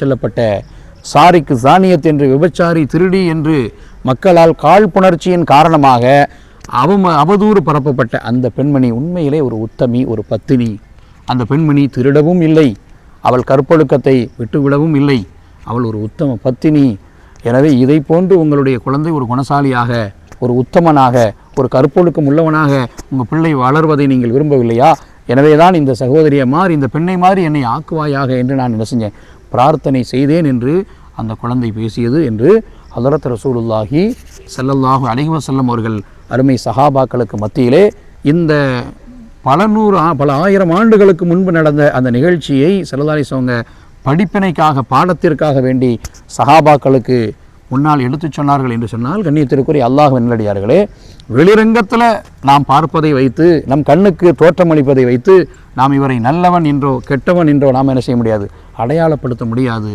செல்லப்பட்ட சாரிக்கு சானியத் என்று விபச்சாரி திருடி என்று மக்களால் காழ்ப்புணர்ச்சியின் காரணமாக அவதூறு பரப்பப்பட்ட அந்த பெண்மணி உண்மையிலே ஒரு உத்தமி, ஒரு பத்தினி. அந்த பெண்மணி திருடவும் இல்லை, அவள் கற்பொழுக்கத்தை விட்டுவிடவும் இல்லை, அவள் ஒரு உத்தம பத்தினி. எனவே இதை போன்று உங்களுடைய குழந்தை ஒரு குணசாலியாக, ஒரு உத்தமனாக, ஒரு கற்பொழுக்கம் உள்ளவனாக உங்கள் பிள்ளை வளர்வதை நீங்கள் விரும்பவில்லையா? எனவே தான் இந்த சகோதரியை மாறி, இந்த பெண்ணை மாறி என்னை ஆக்குவாயாக என்று நான் என்ன செஞ்சேன், பிரார்த்தனை செய்தேன் என்று அந்த குழந்தை பேசியது என்று ஹதரத் ரசூலுல்லாஹி ஸல்லல்லாஹு அலைஹி வஸல்லம் அவர்கள் அருமை சஹாபாக்களுக்கு மத்தியிலே இந்த பல ஆயிரம் ஆண்டுகளுக்கு முன்பு நடந்த அந்த நிகழ்ச்சியை ஸல்லல்லாஹு அலைஹி வஸல்லம் படிப்பினைக்காக, பாடத்திற்காக வேண்டி சஹாபாக்களுக்கு முன்னால் எடுத்து சொன்னார்கள் என்று சொன்னால், கண்ணியத்திற்குரிய அல்லாஹ்வின் நல்லடியார்களே, வெளிரங்கத்தில் நாம் பார்ப்பதை வைத்து, நம் கண்ணுக்கு தோற்றமளிப்பதை வைத்து நாம் இவரை நல்லவன் என்றோ கெட்டவன் என்றோ நாம் என்ன செய்ய முடியாது, அடையாளப்படுத்த முடியாது.